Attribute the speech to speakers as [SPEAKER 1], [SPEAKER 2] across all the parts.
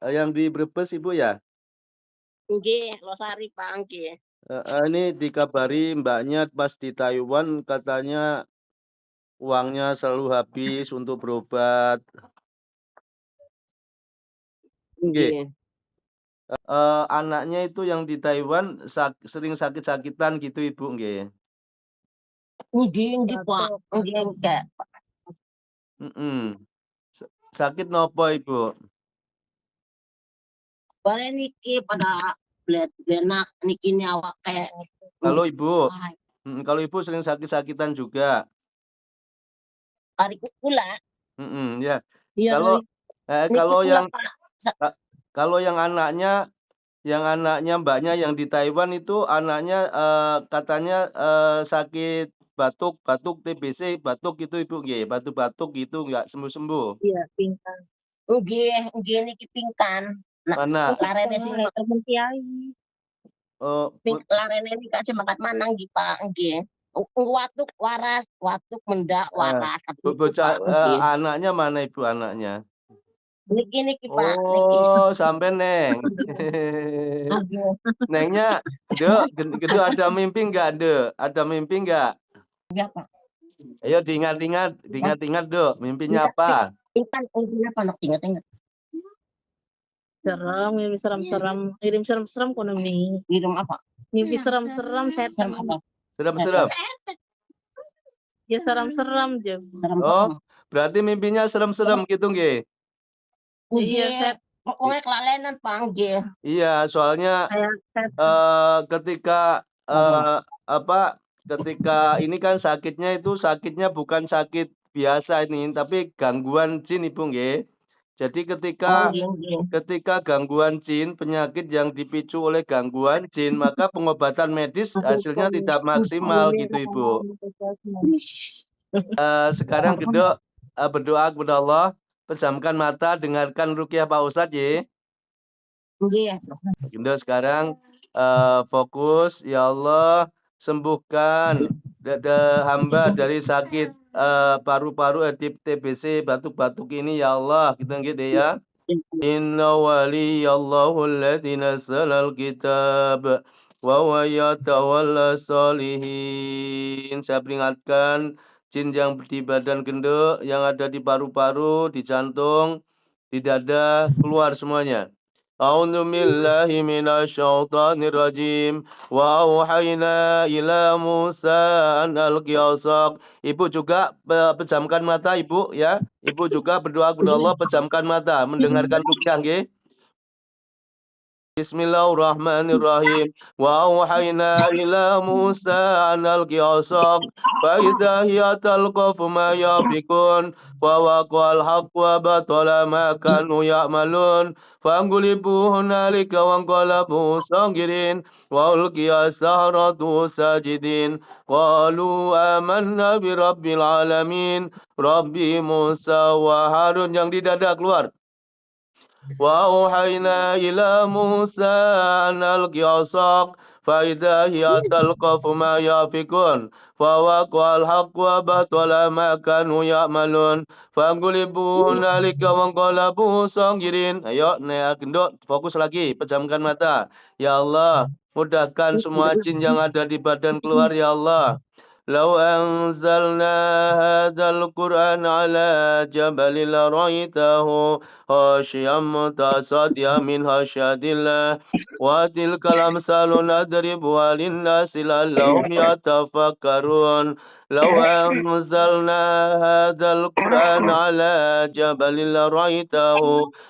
[SPEAKER 1] yang di Brebes Ibu ya?
[SPEAKER 2] Nggih, Losari Pak, nggih.
[SPEAKER 1] Ini dikabari Mbaknya pas di Taiwan katanya uangnya selalu habis untuk berobat. Nggih.
[SPEAKER 2] Nggih.
[SPEAKER 1] Anaknya itu yang di Taiwan sering sakit-sakitan gitu Ibu nggih?
[SPEAKER 2] Nggih, Pak. Nggih, enggak.
[SPEAKER 1] Mhm. Sakit nopo Ibu?
[SPEAKER 2] Bare niki pada blenak niki ni awak kayak
[SPEAKER 1] Kalau Ibu? Kalau Ibu sering sakit-sakitan juga?
[SPEAKER 2] kari kukula.
[SPEAKER 1] Ya.
[SPEAKER 2] Iya,
[SPEAKER 1] Kalau
[SPEAKER 2] niki
[SPEAKER 1] kalau
[SPEAKER 2] kula
[SPEAKER 1] yang
[SPEAKER 2] Pak.
[SPEAKER 1] kalau yang anaknya Mbaknya yang di Taiwan itu anaknya katanya sakit batuk TBC, batuk gitu Ibu nggih? Batuk-batuk gitu nggak sembuh-sembuh?
[SPEAKER 2] Iya, pingkan. Nggih niki pingkan. Nah,
[SPEAKER 1] Mana?
[SPEAKER 2] larene sini temen kiai.
[SPEAKER 1] Oh,
[SPEAKER 2] Larene niki aja makat manang nggih Pak, nggih. Watuk waras, watuk mendak waras.
[SPEAKER 1] bocah
[SPEAKER 2] Pak, nggih.
[SPEAKER 1] anaknya mana Ibu anaknya?
[SPEAKER 2] Niki Pak, niki.
[SPEAKER 1] Oh, sampai Neng.
[SPEAKER 2] Aduh.
[SPEAKER 1] Nengnya, Dek, Gedek ada mimpi nggak, Dek? Ada mimpi nggak?
[SPEAKER 2] Iya Pak.
[SPEAKER 1] Ayo diingat-ingat, Dek. Mimpinya
[SPEAKER 2] Ingat,
[SPEAKER 1] apa?
[SPEAKER 2] ingat, apa nak ingat-ingat.
[SPEAKER 3] Serem, mimpi serem-serem, ngirim serem-serem kono nih.
[SPEAKER 2] Ngirim apa?
[SPEAKER 3] Mimpi serem-serem,
[SPEAKER 2] Serem apa?
[SPEAKER 1] Serem-serem.
[SPEAKER 3] Ya serem-serem aja.
[SPEAKER 1] Oh, berarti mimpinya serem-serem gitu nggih?
[SPEAKER 2] Iya, pokoknya kelalenan Pak, nggih.
[SPEAKER 1] Iya, soalnya ketika ketika ini kan sakitnya bukan sakit biasa ini, tapi gangguan jin Ibu nggih. Jadi ketika gangguan jin, penyakit yang dipicu oleh gangguan jin, maka pengobatan medis hasilnya tidak maksimal gitu Ibu. Sekarang Gedek berdoa kepada Allah, pejamkan mata, dengarkan ruqyah Pak Ustadz ya.
[SPEAKER 2] Nggih.
[SPEAKER 1] Gedek sekarang fokus, ya Allah sembuhkan hamba dari sakit paru-paru, TBC, batuk-batuk ini ya Allah, kita gitu ya. Inna waliyallahu alladzi nazzalal kitab wa huwa yatawalla sholihin. Saya peringatkan jin yang di badan gendek, yang ada di paru-paru, di jantung, di dada, keluar semuanya. A'udzu billahi minasyaitonir rajim. Wa auhayna ila Musa an alqi asak. Ibu juga pejamkan mata Ibu ya. Ibu juga berdoa kepada Allah, pejamkan mata, mendengarkan ruqyah nggih. Bismillahirrahmanirrahim. Wa auhayna ila Musa an alqi asak. Fa idza hiya talqafu ma yafikun. Wa waqal haqq wa batala ma kanu ya'malun. Fangulibu hunalika wanqalabu sagirin. Wa ulqiya as-sahratu sajidin. Qalu amanna bi rabbil alamin. Rabbi Musa wa Harun, yang di dada keluar. Wa auhayna ila Musa an alqi asak fa idza hiya talqafu ma yafikun fa waqal haqq wa batala ma kanu ya'malun fangulibu hunalika wanqalabu sagirin. Ayo gendut, fokus lagi, pejamkan mata. Ya Allah, mudahkan semua jin yang ada di badan keluar ya Allah. لو أنزلنا هذا القرآن على جبل لرأيته خاشعا متصدعا من خشية الله وتلك الأمثال نضربها للناس لعلهم يتفكرون لو أنزلنا هذا القرآن على جبل لرأيته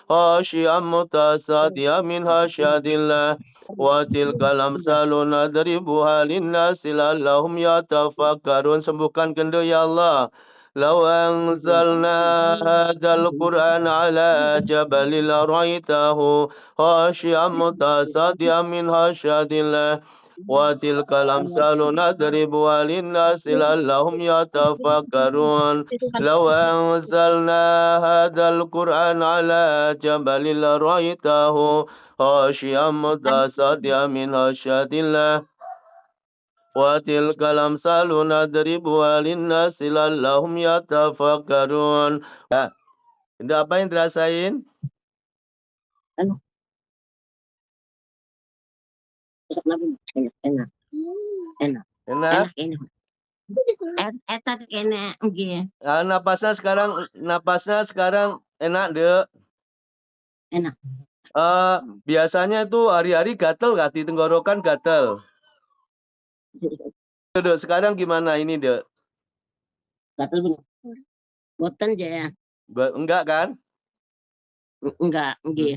[SPEAKER 1] خاشعا متصدعا من خشية الله وتلك الأمثال نضربها للناس لعلهم يتفكرون. Sembuhkan gendut ya Allah. لو أنزلنا هذا القرآن على جبل لرأيته خاشعا متصدعا من خشية الله وتلك الأمثال نضربها للناس لعلهم يتفكرون لو أنزلنا هذا القرآن على جبل لرأيته خاشعا متصدعا من خشية الله وتلك الأمثال نضربها للناس لعلهم يتفكرون. Nah, itu apa yang dirasain?
[SPEAKER 2] Anu. Masak nabi enak.
[SPEAKER 1] Enak?
[SPEAKER 2] Enak ini. Eta kene nggih.
[SPEAKER 1] Napasnya sekarang enak, Dek?
[SPEAKER 2] Enak.
[SPEAKER 1] Biasanya itu hari-hari gatel nggak di tenggorokan gatel? Dek, sekarang gimana ini, Dek?
[SPEAKER 2] Gatel bener. Boten ya.
[SPEAKER 1] Enggak kan?
[SPEAKER 2] Enggak, nggih.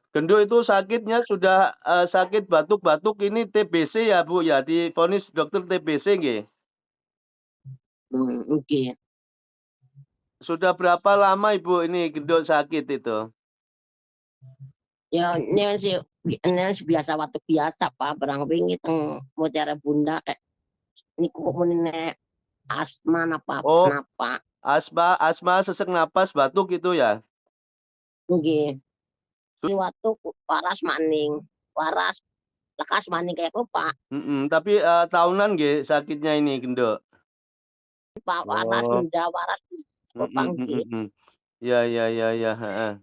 [SPEAKER 1] Genduk itu sakitnya sudah sakit batuk-batuk ini TBC ya, Bu ya, divonis dokter TBC nggih?
[SPEAKER 2] Nggih.
[SPEAKER 1] Sudah berapa lama Ibu ini genduk sakit itu?
[SPEAKER 2] Ya ini biasa waktu biasa Pak, barang wingi teng Mutiara Bunda niku meneh asma napa
[SPEAKER 1] Oh.
[SPEAKER 2] napa.
[SPEAKER 1] Asma, sesak napas, batuk gitu ya?
[SPEAKER 2] Nggih. Waktu waras maning, lekas maning kayak Pak.
[SPEAKER 1] Tapi tahunan nggih sakitnya ini genduk?
[SPEAKER 2] Pak waras
[SPEAKER 1] Oh.
[SPEAKER 2] ndak waras. Pak nggih.
[SPEAKER 1] Ya, heeh.